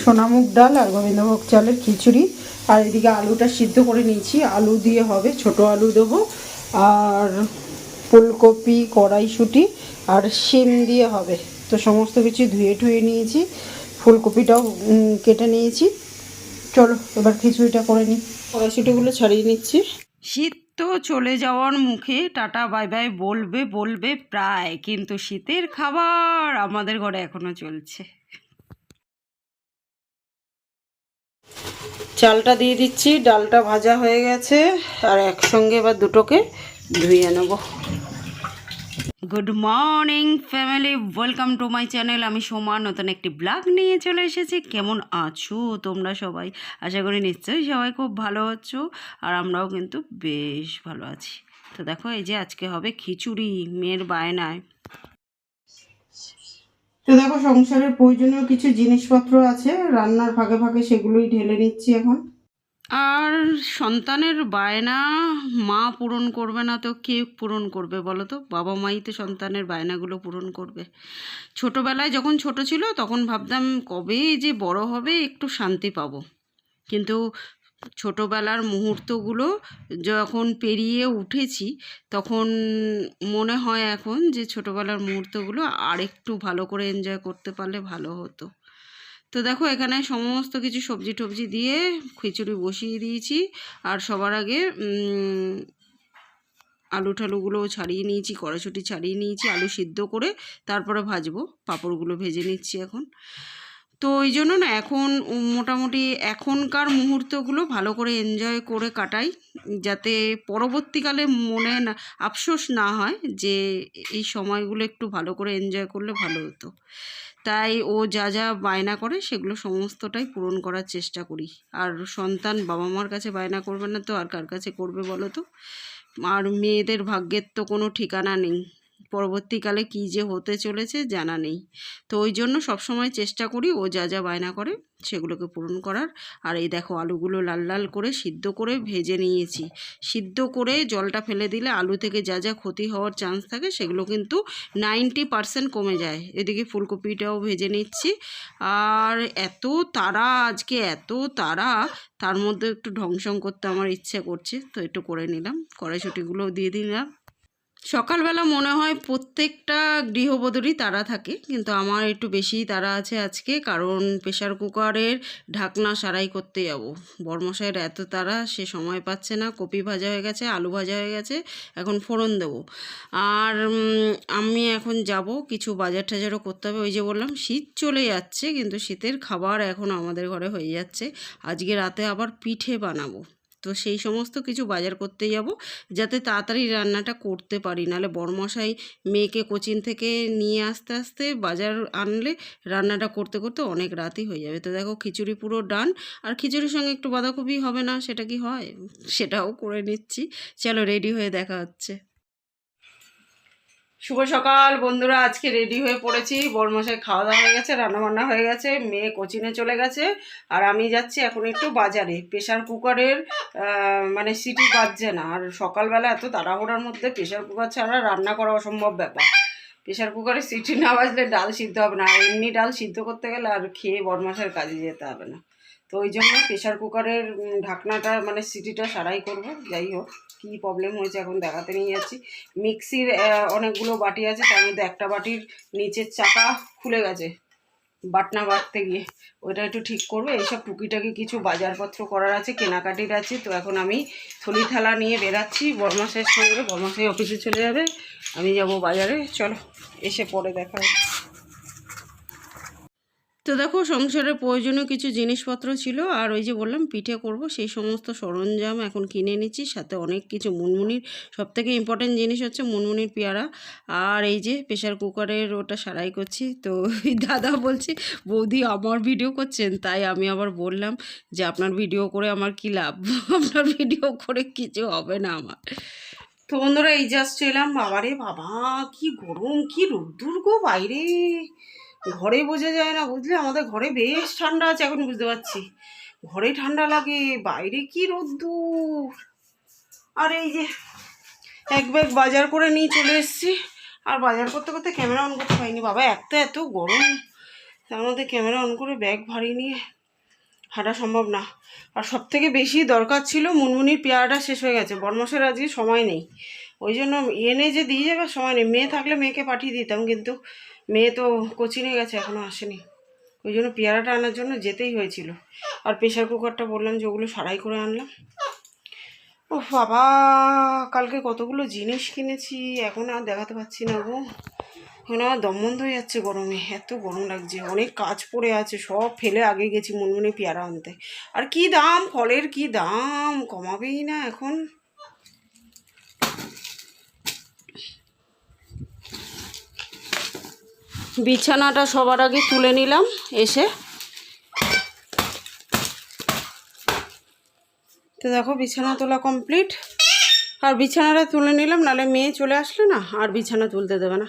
সোনামুগ ডাল আর গোবিন্দভোগ চালের খিচুড়ি। আর এদিকে আলুটা সিদ্ধ করে নিয়েছি, আলু দিয়ে হবে, ছোট আলু দেবো, আর ফুলকপি, কড়াইশুঁটি আর শিম দিয়ে হবে। তো সমস্ত কিছু ধুয়ে ঠুয়ে নিয়েছি, ফুলকপিটাও কেটে নিয়েছি। চলো এবার খিচুড়িটা করে নিই। কড়াইশুঁটিগুলো ছাড়িয়ে নিচ্ছি। শীত তো চলে যাওয়ার মুখে, টাটা বাই বাই বলবে বলবে প্রায়, কিন্তু শীতের খাবার আমাদের ঘরে এখনো চলছে। চালটা দিয়ে দিচ্ছি, ডালটা ভাজা হয়ে গেছে, আর একসঙ্গে এবার দুটোকে ধুয়ে নেব। Good morning family, welcome to my channel. আমি সোমা নতুন একটি ব্লগ নিয়ে চলে এসেছি। কেমন আছো তোমরা সবাই? আশা করি নিশ্চয়ই সবাই খুব ভালো আছো, আর আমরাও কিন্তু বেশ ভালো আছি। তো দেখো, এই যে আজকে হবে খিচুড়ি, মেয়ের বায়নায়। তো দেখো, সংসারের প্রয়োজনীয় কিছু জিনিসপত্র আছে রান্নার ফাঁকে ফাঁকে, সেগুলোই ঢেলে নিচ্ছি এখন। আর সন্তানের বায়না মা পূরণ করবে না তো কে পূরণ করবে বলো তো? বাবা মাই তো সন্তানের বায়নাগুলো পূরণ করবে। ছোটোবেলায় যখন ছোট ছিল তখন ভাবতাম কবে যে বড় হবে একটু শান্তি পাবো, কিন্তু ছোটোবেলার মুহূর্তগুলো যখন পেরিয়ে উঠেছি তখন মনে হয় এখন যে ছোটোবেলার মুহূর্তগুলো আর একটু ভালো করে এনজয় করতে পারলে ভালো হতো। তো দেখো, এখানে সমস্ত কিছু সবজি টবজি দিয়ে খিচুড়ি বসিয়ে দিয়েছি। আর সবার আগে আলু ঠালুগুলো ছাড়িয়ে নিয়েছি, কড়াইশুঁটি ছাড়িয়ে নিয়েছি, আলু সিদ্ধ করে তারপরে ভাজবো। পাঁপড়গুলো ভেজে নিচ্ছি এখন। তো ওই জন্য না এখন মোটামুটি এখনকার মুহূর্তগুলো ভালো করে এনজয় করে কাটাই, যাতে পরবর্তীকালে মনে না আফসোস না হয় যে এই সময়গুলো একটু ভালো করে এনজয় করলে ভালো হতো। তাই ও যা যা বায়না করে সেগুলো সমস্তটাই পূরণ করার চেষ্টা করি। আর সন্তান বাবা মার কাছে বায়না করবে না তো আর কার কাছে করবে বলো তো? আর মেয়েদের ভাগ্যের তো কোনো ঠিকানা নেই, পরবর্তীকালে কী যে হতে চলেছে জানা নেই। তো ওই জন্য সবসময় চেষ্টা করি ও যা যা বায়না করে সেগুলোকে পূরণ করার। আর এই দেখো, আলুগুলো লাল লাল করে সিদ্ধ করে ভেজে নিয়েছি। সিদ্ধ করে জলটা ফেলে দিলে আলু থেকে যা যা ক্ষতি হওয়ার চান্স থাকে সেগুলো কিন্তু 90% কমে যায়। এদিকে ফুলকপিটাও ভেজে নিচ্ছি। আর এত তাড়া আজকে, এত তাড়া, তার মধ্যে একটু ঢংসং করতে আমার ইচ্ছে করছে, তো একটু করে নিলাম। কড়াইশুঁটিগুলোও দিয়ে দিলাম। সকালবেলা মনে হয় প্রত্যেকটা গৃহবধূরই তাড়া থাকে, কিন্তু আমার একটু বেশিই তাড়া আছে আজকে, কারণ প্রেশার কুকারের ঢাকনা সারাই করতে যাব। বড়মশাইয়ের এত তাড়া, সে সময় পাচ্ছে না। কপি ভাজা হয়ে গেছে, আলু ভাজা হয়ে গেছে, এখন ফোড়ন দেবো। আর আমি এখন যাব, কিছু বাজার টাজারও করতে হবে। ওই যে বললাম শীত চলে যাচ্ছে, কিন্তু শীতের খাবার এখন আমাদের ঘরে হয়ে যাচ্ছে। আজকে রাতে আবার পিঠে বানাবো, তো সেই সমস্ত কিছু বাজার করতে যাব যাতে তাড়াতাড়ি রান্নাটা করতে পারি। নাহলে বড়মশাই মেয়েকে কোচিং থেকে নিয়ে আসতে আসতে বাজার আনলে রান্নাটা করতে করতে অনেক রাতই হয়ে যাবে। তো দেখো, খিচুড়ি পুরো ডান। আর খিচুড়ির সঙ্গে একটু বাঁধাকপি হবে না, সেটা কি হয়? সেটাও করে নিচ্ছি। চলো, রেডি হয়ে দেখা হচ্ছে। শুভ সকাল বন্ধুরা, আজকে রেডি হয়ে পড়েছি। বড়মশাই খাওয়া দাওয়া হয়ে গেছে, রান্নাবান্না হয়ে গেছে, মেয়ে কোচিংয়ে চলে গেছে, আর আমি যাচ্ছি এখন একটু বাজারে। প্রেশার কুকারের মানে সিটি বাজছে না, আর সকালবেলা এত তাড়াহুড়ার মধ্যে প্রেশার কুকার ছাড়া রান্না করা অসম্ভব ব্যাপার। প্রেশার কুকারে সিটি না বাজলে ডাল সিদ্ধ হবে না, এমনি ডাল সিদ্ধ করতে গেলে আর খেয়ে বড়মশাইয়ের কাজে যেতে হবে না। তো ওই জন্য প্রেশার কুকারের ঢাকনাটা মানে সিটিটা সারাই করব। যাই হোক, কী প্রবলেম হয়েছে এখন দেখাতে নিয়ে যাচ্ছি। মিক্সির অনেকগুলো বাটি আছে, তার মধ্যে একটা বাটির নিচের চাকা খুলে গেছে বাটনা বাটতে গিয়ে, ওইটা একটু ঠিক করবো। এইসব টুকিটাকি কিছু বাজারপত্র করার আছে, কেনাকাটির আছে। তো এখন আমি থলি থালা নিয়ে বেরাচ্ছি বড়মশাইয়ের সঙ্গে। বড়মশাই অফিসে চলে যাবে, আমি যাব বাজারে। চলো, এসে পরে দেখা হবে। তো দেখো, সংসারের প্রয়োজনীয় কিছু জিনিসপত্র ছিল, আর ওই যে বললাম পিঠে করব, সেই সমস্ত সরঞ্জাম এখন কিনে নিচ্ছি। সাথে অনেক কিছু, মুনমুনির সবথেকে ইম্পর্টেন্ট জিনিস হচ্ছে মুনমুনির পেয়ারা। আর এই যে প্রেশার কুকারের ওটা সারাই করছি। তো দাদা বলছে, বৌদি আমার ভিডিও করছেন? তাই আমি আবার বললাম যে আপনার ভিডিও করে আমার কী লাভ? আপনার ভিডিও করে কিছু হবে না আমার। তো বন্ধুরা, এই জাস্ট এলাম। বাবারে বাবা, কি গরম, কি রোদ্দুর গো বাইরে, ঘরে বোঝা যায় না বুঝলে। আমাদের ঘরে বেশ ঠান্ডা আছে এখন, বুঝতে পারছি। ঘরে ঠান্ডা লাগে, বাইরে কি রোদ্দুর। আর এই যে এক ব্যাগ বাজার করে নিয়ে চলে এসেছি। আর বাজার করতে ক্যামেরা অন করতে পারিনি বাবা, এত গরম, তার মধ্যে ক্যামেরা অন করে ব্যাগ ভারী নিয়ে হাঁটা সম্ভব না। আর সবথেকে বেশি দরকার ছিল মুনমুনির পেয়ারাটা শেষ হয়ে গেছে, বরমাসের আজকে সময় নেই, ওই জন্য এনে যে দিয়ে যাবে সময় নেই। মেয়ে থাকলে মেয়েকে পাঠিয়ে দিতাম, কিন্তু মেয়ে তো কোচিংয়ে গেছে, এখনও আসেনি, ওই জন্য পেয়ারাটা আনার জন্য যেতেই হয়েছিল। আর প্রেশার কুকারটা বললাম যে ওগুলো সারাই করে আনলাম। ও বাবা, কালকে কতগুলো জিনিস কিনেছি, এখন আর দেখাতে পারছি না গো, এখন আমার দম বন্ধ হয়ে যাচ্ছে গরমে, এত গরম লাগছে। অনেক কাজ পড়ে আছে, সব ফেলে আগে গেছি মুনমুনি পেয়ারা আনতে। আর কি দাম ফলের, কি দাম, কমাবেই না এখন। বিছানাটা সবার আগে তুলে নিলাম এসে, তো দেখো বিছানা তোলা কমপ্লিট। আর বিছানাটা তুলে নিলাম, নাহলে মেয়ে চলে আসলে না আর বিছানা তুলতে দেবে না।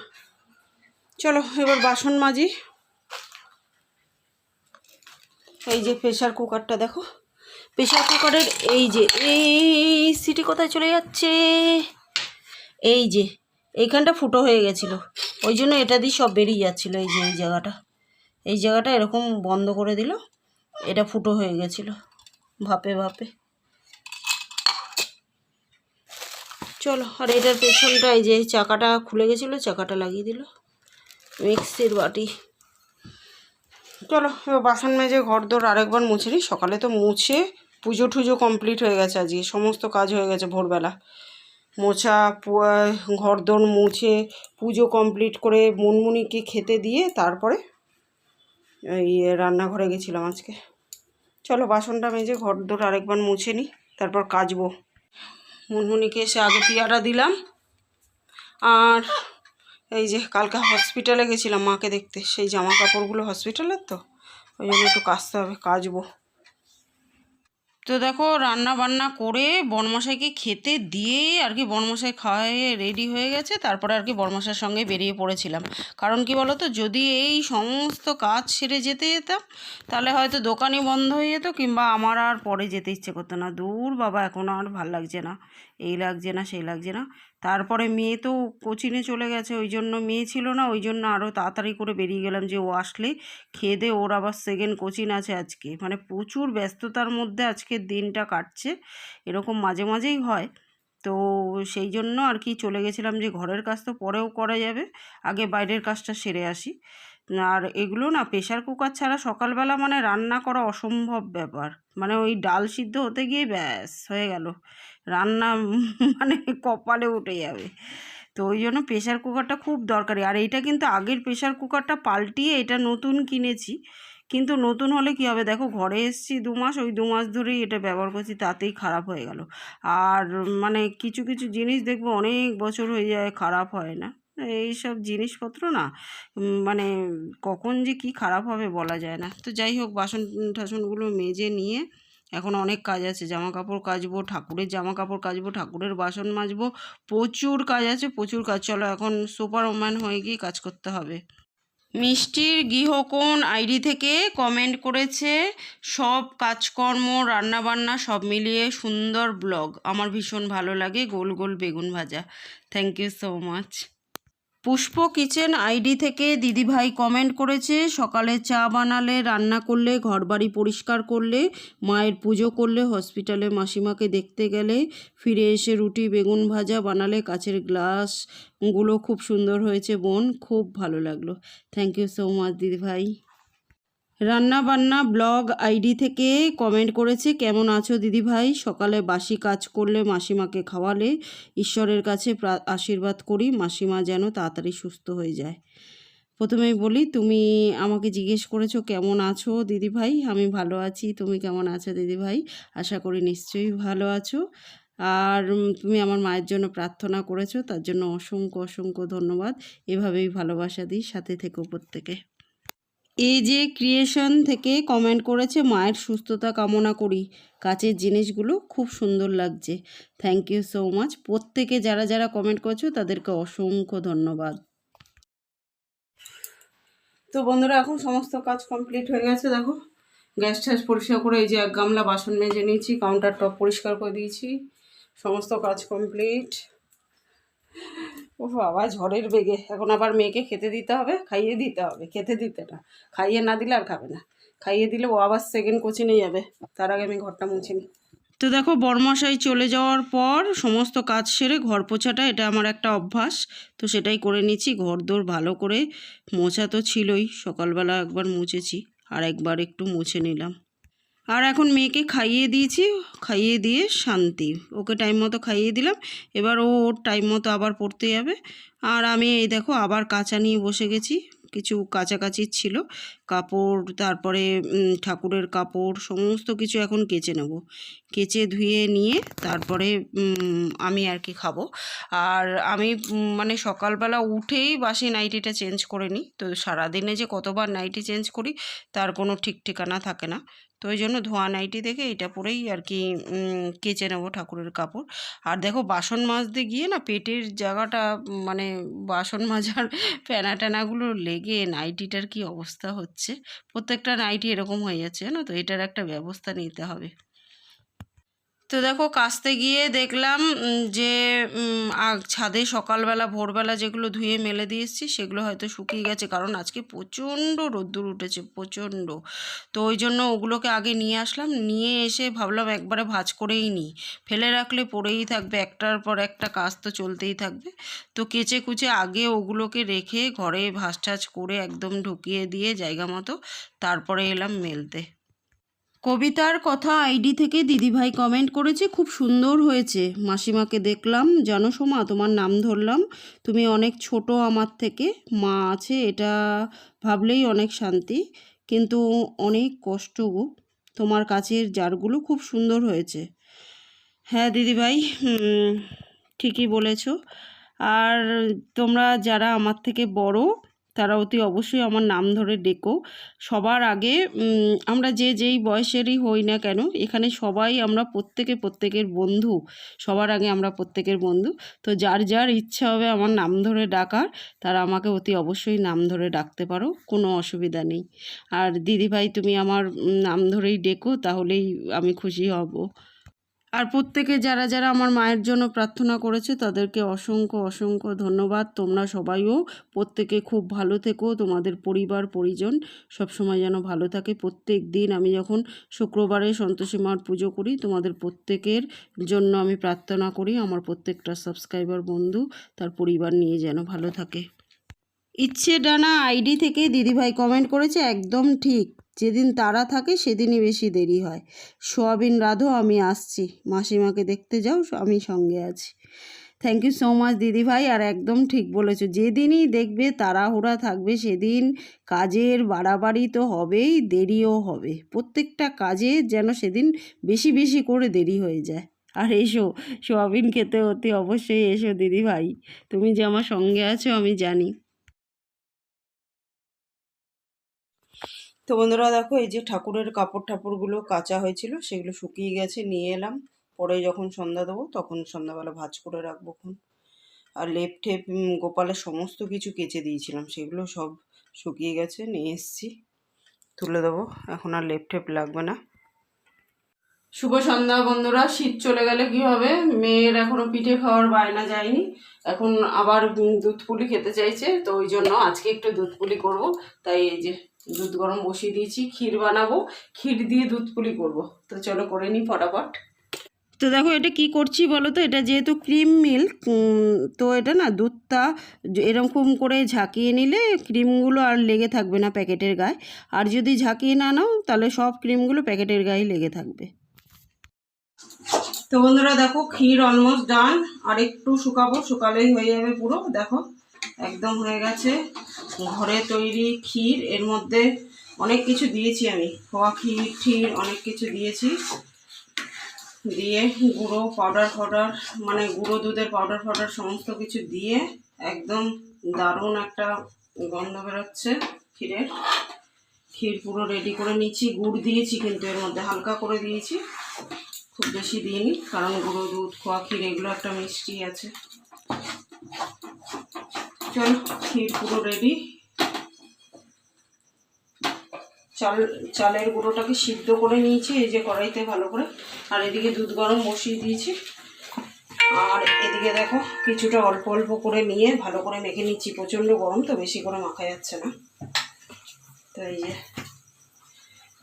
চলো এবার বাসন মাজি। এই যে প্রেশার কুকারটা দেখো, প্রেশার কুকারের এই যে এই সিটি কোথায় চলে যাচ্ছে, এই যে এইখানটা ফুটো হয়ে গেছিলো, ওই জন্য এটা দিয়ে সব বেরিয়ে যাচ্ছিলো। এই যে এই জায়গাটা এরকম বন্ধ করে দিল, এটা ফুটো হয়ে গেছিলো ভাপে ভাপে। চলো, আর এটার পেছনটা এই যে চাকাটা খুলে গেছিলো, চাকাটা লাগিয়ে দিল। মিক্সির বাটি। চলো এবার বাসন মেজে ঘর দোর আরেকবার মুছে নিই। সকালে তো মুছে পুজো টুজো কমপ্লিট হয়ে গেছে, আজকে সমস্ত কাজ হয়ে গেছে ভোরবেলা। মোছা ঘর দোর মুছে পুজো কমপ্লিট করে মুনমুনিকে খেতে দিয়ে তারপরে এই রান্নাঘরে গেছিলাম আজকে। চলো বাসনটা মেজে ঘর দোর আরেকবার মুছে নিই, তারপর কাচবো। মুনমুনিকে এসে আগে পেয়ারা দিলাম। আর এই যে কালকে হসপিটালে গেছিলাম মাকে দেখতে, সেই জামা কাপড়গুলো হসপিটালের, তো ওই জন্য একটু কাচতে হবে, কাচবো। তো দেখো রান্না বান্না করে বড়মশাইকে খেতে দিয়ে আর কি, বড়মশাই খাওয়ায়ে রেডি হয়ে গেছে, তারপরে আর কি বড়মশাইয়ের সঙ্গে বেরিয়ে পড়েছিলাম। কারণ কি বলো তো, যদি এই সমস্ত কাজ সেরে যেতাম তাহলে হয়তো দোকানই বন্ধ হয়ে যেত, কিংবা আমার আর পরে যেতে ইচ্ছে করতো না। দূর বাবা, এখন আর ভাল লাগছে না, এই লাগছে না সেই লাগছে না। তারপরে মেয়ে তো কোচিংয়ে চলে গেছে, ওই জন্য মেয়ে ছিল না, ওই জন্য আরও তাড়াতাড়ি করে বেরিয়ে গেলাম যে ও আসলে খেয়ে দিয়ে, ওর আবার সেকেন্ড কোচিং আছে আজকে। মানে প্রচুর ব্যস্ততার মধ্যে আজকের দিনটা কাটছে, এরকম মাঝে মাঝেই হয়। তো সেই জন্য আর কি চলে গেছিলাম যে ঘরের কাজ তো পরেও করা যাবে, আগে বাইরের কাজটা সেরে আসি। আর এগুলো না প্রেশার কুকার ছাড়া সকালবেলা মানে রান্না করা অসম্ভব ব্যাপার। মানে ওই ডাল সিদ্ধ হতে গিয়ে ব্যাস হয়ে গেল রান্না, মানে কপালে উঠে যাবে। তো ওই জন্য প্রেশার কুকারটা খুব দরকারি। আর এইটা কিন্তু আগের প্রেশার কুকারটা পাল্টিয়ে এটা নতুন কিনেছি, কিন্তু নতুন হলে কী হবে, দেখো ঘরে এসেছি 2 মাস, ওই 2 মাস ধরেই এটা ব্যবহার করছি, তাতেই খারাপ হয়ে গেল। আর মানে কিছু কিছু জিনিস দেখবো অনেক বছর হয়ে যায়, খারাপ হয় না। এইসব জিনিসপত্র না মানে কখন যে কি খারাপ হবে বলা যায় না। তো যাই হোক, বাসন টাসনগুলো মেজে নিয়ে এখন অনেক কাজ আছে, জামা কাপড় কাচবো, ঠাকুরের জামা কাপড় কাচবো, ঠাকুরের বাসন মাজবো, প্রচুর কাজ আছে, প্রচুর কাজ। চলো এখন সুপার ওম্যান হয়ে গিয়ে কাজ করতে হবে। মিষ্টির গৃহকোণ আইডি থেকে কমেন্ট করেছে, সব কাজকর্ম রান্নাবান্না সব মিলিয়ে সুন্দর ব্লগ, আমার ভীষণ ভালো লাগে, গোল গোল বেগুন ভাজা। Thank you so much. Pushpa kitchen ID থেকে দিদিভাই কমেন্ট করেছে, সকালে চা বানালে, রান্না করলে, ঘরবাড়ি পরিষ্কার করলে, মায়ের পুজো করলে, হসপিটালে মাসিমাকে দেখতে গেলে, ফিরে এসে রুটি বেগুন ভাজা বানালে, কাচের গ্লাসগুলো খুব সুন্দর হয়েছে বোন, খুব ভালো লাগলো। থ্যাংক ইউ সো মাচ দিদিভাই। রান্না বান্না ব্লগ আইডি থেকে কমেন্ট করেছে, কেমন আছো দিদিভাই, সকালে বাসি কাজ করলে, মাসিমাকে খাওয়ালে, ঈশ্বরের কাছে আশীর্বাদ করি মাসিমা যেন তাড়াতাড়ি সুস্থ হয়ে যায়। প্রথমেই বলি, তুমি আমাকে জিজ্ঞেস করেছো কেমন আছো দিদিভাই, আমি ভালো আছি, তুমি কেমন আছো দিদিভাই, আশা করি নিশ্চয়ই ভালো আছো। আর তুমি আমার মায়ের জন্য প্রার্থনা করেছো, তার জন্য অসংখ্য অসংখ্য ধন্যবাদ। এভাবেই ভালোবাসা দিই, সাথে থেকো প্রত্যেকে। এই যে ক্রিয়েশন থেকে কমেন্ট করেছে, মায়ের সুস্থতা কামনা করি, কাচের জিনিসগুলো খুব সুন্দর লাগছে। Thank you so much. প্রত্যেকে যারা যারা কমেন্ট করেছো তাদেরকে অসংখ্য ধন্যবাদ। তো বন্ধুরা এখন সমস্ত কাজ কমপ্লিট হয়ে গেছে, দেখো গ্যাস ট্যাস পরিষ্কার করে এই যে 1 গামলা বাসন মেজে নিয়েছি, কাউন্টার টপ পরিষ্কার করে দিয়েছি, সমস্ত কাজ কমপ্লিট। ও বাবা, ঝড়ের বেগে এখন আবার মেয়েকে খেতে দিতে হবে, খাইয়ে দিতে হবে, খেতে দিতে না, খাইয়ে না দিলে আর খাবে না। খাইয়ে দিলে ও আবার সেকেন্ড কোচিনে যাবে, তার আগে আমি ঘরটা মুছে নিই। তো দেখো বরমশাই চলে যাওয়ার পর সমস্ত কাজ সেরে ঘর পোছাটা এটা আমার একটা অভ্যাস, তো সেটাই করে নিচ্ছি। ঘর দোর ভালো করে মোছা তো ছিলই, সকালবেলা একবার মুছেছি আর একবার একটু মুছে নিলাম। আর এখন মেয়েকে খাইয়ে দিয়েছি, খাইয়ে দিয়ে শান্তি, ওকে টাইম মতো খাইয়ে দিলাম। এবার ও ওর টাইম মতো আবার পড়তে যাবে। আর আমি এই দেখো আবার কাচা নিয়ে বসে গেছি, কিছু কাচাকাচির ছিল কাপড়, তারপরে ঠাকুরের কাপড় সমস্ত কিছু এখন কেচে নেব। কেচে ধুয়ে নিয়ে তারপরে আমি আর কি খাবো। আর আমি মানে সকালবেলা উঠেই বাসি নাইটিটা চেঞ্জ করে নিই, তো সারাদিনে যে কতবার নাইটি চেঞ্জ করি তার কোনো ঠিক ঠিকানা থাকে না। তো ওই জন্য ধোয়া নাইটি দেখে এটা পরেই আর কি কেচে নেবো ঠাকুরের কাপড়। আর দেখো বাসন মাজতে গিয়ে না পেটের জায়গাটা মানে বাসন মাজার ফেনা টেনাগুলো লেগে নাইটিটার কি অবস্থা হচ্ছে, প্রত্যেকটা নাইটি এরকম হয়ে যাচ্ছে না, তো এটার একটা ব্যবস্থা নিতে হবে। তো দেখো কাচতে গিয়ে দেখলাম যে ছাদে সকালবেলা ভোরবেলা যেগুলো ধুয়ে মেলে দিয়ে এসেছি সেগুলো হয়তো শুকিয়ে গেছে, কারণ আজকে প্রচণ্ড রোদ্দুর উঠেছে, প্রচণ্ড। তো ওই জন্য ওগুলোকে আগে নিয়ে আসলাম, নিয়ে এসে ভাবলাম একবারে ভাঁজ করেই নিই, ফেলে রাখলে পড়েই থাকবে, একটার পর একটা কাজ তো চলতেই থাকবে। তো কেচে কুচে আগে ওগুলোকে রেখে ঘরে ভাঁজ টাজ করে একদম ঢুকিয়ে দিয়ে জায়গা মতো তারপরে এলাম মেলতে। কবিতার কথা আইডি থেকে দিদিভাই কমেন্ট করেছে, খুব সুন্দর হয়েছে। মাসিমাকে দেখলাম, জানো সোমা তোমার নাম ধরলাম, তুমি অনেক ছোট আমার থেকে, মা আছে এটা ভাবলেই অনেক শান্তি, কিন্তু অনেক কষ্ট গো, তোমার কাছের জারগুলো খুব সুন্দর হয়েছে। হ্যাঁ দিদিভাই, ঠিকই বলেছো। আর তোমরা যারা আমার থেকে বড় তারা অতি অবশ্যই আমার নাম ধরে ডেকো। সবার আগে আমরা যে যেই বয়সেরই হই না কেন, এখানে সবাই আমরা প্রত্যেকের বন্ধু, সবার আগে আমরা প্রত্যেকের বন্ধু। তো যার যার ইচ্ছা হবে আমার নাম ধরে ডাকার, তারা আমাকে অতি অবশ্যই নাম ধরে ডাকতে পারো, কোনো অসুবিধা নেই। আর দিদিভাই তুমি আমার নাম ধরেই ডেকো, তাহলেই আমি খুশি হব। আর প্রত্যেকে যারা যারা আমার মায়ের জন্য প্রার্থনা করেছে তাদেরকে অসংখ্য অসংখ্য ধন্যবাদ। তোমরা সবাইও প্রত্যেকে খুব ভালো থেকো, তোমাদের পরিবার পরিজন সবসময় যেন ভালো থাকে। প্রত্যেক দিন আমি যখন শুক্রবারে সন্তোষী মার পুজো করি তোমাদের প্রত্যেকের জন্য আমি প্রার্থনা করি, আমার প্রত্যেকটা সাবস্ক্রাইবার বন্ধু তার পরিবার নিয়ে যেন ভালো থাকে। ইচ্ছে ডানা আইডি থেকে দিদিভাই কমেন্ট করেছে, একদম ঠিক, যেদিন তারা থাকে সেদিনই বেশি দেরি হয়। সোয়াবিন রাধো, আমি আসছি, মাসিমাকে দেখতে যাও, আমি সঙ্গে আছি। থ্যাংক ইউ সো মাচ দিদিভাই। আর একদম ঠিক বলেছো, যেদিনই দেখবে তাড়াহুড়া থাকবে সেদিন কাজের বাড়াবাড়ি তো হবেই, দেরিও হবে, প্রত্যেকটা কাজে যেন সেদিন বেশি বেশি করে দেরি হয়ে যায়। আর এসো সোয়াবিন খেতে অতি অবশ্যই এসো দিদিভাই, তুমি যে আমার সঙ্গে আছো আমি জানি। তো বন্ধুরা দেখো এই যে ঠাকুরের কাপড় ঠাকুরগুলো কাচা হয়েছিল সেগুলো শুকিয়ে গেছে, নিয়ে এলাম, পরে যখন সন্ধ্যা দেবো তখন সন্ধ্যাবেলা ভাঁজ করে রাখবো। আর লেপ টেপ গোপালের সমস্ত কিছু কেচে দিয়েছিলাম, সেগুলো সব শুকিয়ে গেছে, নিয়ে এসেছি, তুলে দেবো, এখন আর লেপ টেপ লাগবে না। শুভ সন্ধ্যা বন্ধুরা। শীত চলে গেলে কি হবে, মেয়ের এখনো পিঠে খাওয়ার বায়না যায়নি, এখন আবার দুধ পুলি খেতে চাইছে, তো ওই জন্য আজকে একটু দুধ পুলি করবো। তাই এই যে দুধ গরম বসিয়ে দিয়েছি, ক্ষীর বানাবো, ক্ষীর দিয়ে দুধ পুলি করবো, তো চলো করে নিই ফটাফট। তো দেখো এটা কি করছি বলো তো, এটা যেহেতু ক্রিম মিল্ক, তো এটা না দুধটা এরকম করে ঝাঁকিয়ে নিলে ক্রিমগুলো আর লেগে থাকবে না প্যাকেটের গায়ে, আর যদি ঝাঁকিয়ে না নাও তাহলে সব ক্রিমগুলো প্যাকেটের গায়ে লেগে থাকবে। তো বন্ধুরা দেখো ক্ষীর অলমোস্ট ডান, আর একটু শুকাবো, শুকালেই হয়ে যাবে পুরো। দেখো একদম হয়ে গেছে, ঘরে তৈরি ক্ষীর, এর মধ্যে অনেক কিছু দিয়েছি আমি, খোয়া ক্ষীর ক্ষীর অনেক কিছু দিয়েছি, দিয়ে গুঁড়ো পাউডার ফাউডার মানে গুঁড়ো দুধের পাউডার ফাউডার সমস্ত কিছু দিয়ে একদম দারুণ একটা গন্ধ বেরোচ্ছে ক্ষীরের। ক্ষীর পুরো রেডি করে নিচ্ছি, গুড় দিয়েছি কিন্তু এর মধ্যে হালকা করে দিয়েছি, খুব বেশি দিইনি, কারণ গুঁড়ো দুধ খোয়া ক্ষীর এগুলো একটা মিষ্টি আছে। চল ক্ষীর পুরো রেডি। চালের গুঁড়োটাকে সিদ্ধ করে নিয়েছি এই যে কড়াইতে ভালো করে, আর এদিকে দুধ গরম বসিয়ে দিয়েছি, আর এদিকে দেখো কিছুটা অল্প অল্প করে নিয়ে ভালো করে মেখে নিচ্ছি, প্রচণ্ড গরম তো বেশি করে মাখা যাচ্ছে না। তো এই যে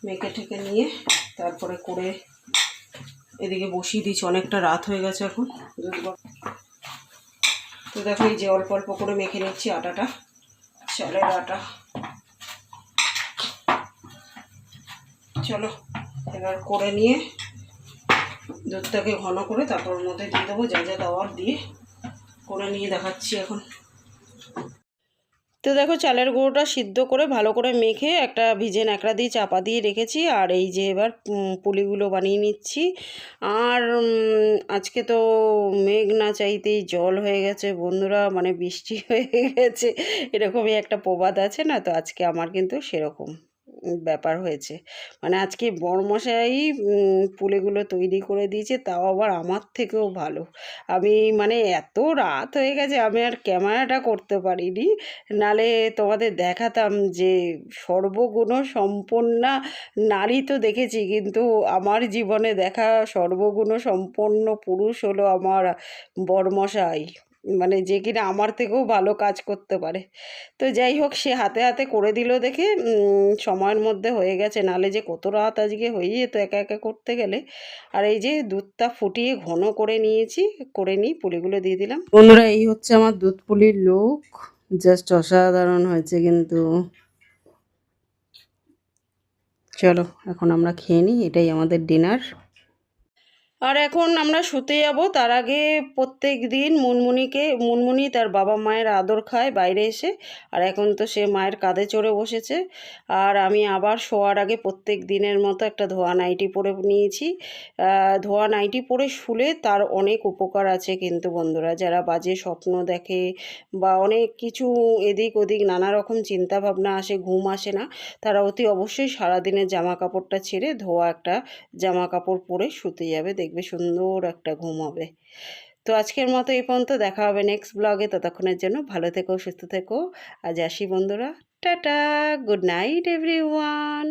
মেখে ঠেকে নিয়ে তারপরে করে এদিকে বসিয়ে দিয়েছি, অনেকটা রাত হয়ে গেছে এখন। তো দেখো এই যে অল্প অল্প করে মেখে নিচ্ছি আটাটা, চালের আটা। চলো এবার করে নিয়ে দুধটাকে ঘন করে তারপর ওর মধ্যে দিয়ে দেবো যা যা দেওয়ার, দিয়ে করে নিয়ে দেখাচ্ছি এখন। তো দেখো চালের গুঁড়োটা সিদ্ধ করে ভালো করে মেখে একটা ভিজে ন্যাকড়া দিয়ে চাপা দিয়ে রেখেছি। আর এই যে এবার পুলিগুলো বানিয়ে নিচ্ছি। আর আজকে তো মেঘ না চাইতেই জল হয়ে গেছে বন্ধুরা, মানে বৃষ্টি হয়ে গেছে, এরকমই একটা প্রবাদ আছে না, তো আজকে আমার কিন্তু সেরকম ব্যাপার হয়েছে। মানে আজকে বড়মশাই পুলিগুলো তৈরি করে দিয়েছে, তাও আবার আমার থেকেও ভালো। আমি মানে এত রাত হয়ে গেছে আমি আর ক্যামেরাটা করতে পারিনি, নালে তোমাদের দেখাতাম যে সর্বগুণ সম্পন্না নারী তো দেখেছি, কিন্তু আমার জীবনে দেখা সর্বগুণ সম্পন্ন পুরুষ হলো আমার বড়মশাই, মানে যে কিনা আমার থেকেও ভালো কাজ করতে পারে। তো যাই হোক, সে হাতে হাতে করে দিল দেখে সময়ের মধ্যে হয়ে গেছে, নালে যে কত রাত আজকে হয়ে যেত একা একা করতে গেলে। আর এই যে দুধটা ফুটিয়ে ঘন করে নিয়েছি, করে নিই পুলিগুলো দিয়ে দিলাম। বন্ধুরা এই হচ্ছে আমার দুধ পুলির লুক, জাস্ট অসাধারণ হয়েছে কিন্তু। চলো এখন আমরা খেয়ে নিই, এটাই আমাদের ডিনার। আর এখন আমরা শুতে যাব, তার আগে প্রত্যেক দিন মুনমুনি তার বাবা মায়ের আদর খায় বাইরে এসে, আর এখন তো সে মায়ের কাঁধে চড়ে বসেছে। আর আমি আবার শোয়ার আগে প্রত্যেক দিনের মতো একটা ধোয়া নাইটি পরে নিয়েছি। ধোয়া নাইটি পরে শুলে তার অনেক উপকার আছে কিন্তু বন্ধুরা, যারা বাজে স্বপ্ন দেখে বা অনেক কিছু এদিক ওদিক নানা রকম চিন্তা ভাবনা আসে, ঘুম আসে না, তারা অতি অবশ্যই সারাদিনের জামা কাপড়টা ছেড়ে ধোয়া একটা জামা কাপড় পরে শুতে যাবে, দেখবে সুন্দর একটা ঘুম হবে। তো আজকের মতো এই পর্যন্ত, দেখা হবে নেক্সট ব্লগে। ততক্ষণের জন্য ভালো থেকো, সুস্থ থেকো। আজ আসি বন্ধুরা, টাটা, গুড নাইট এভরিওয়ান।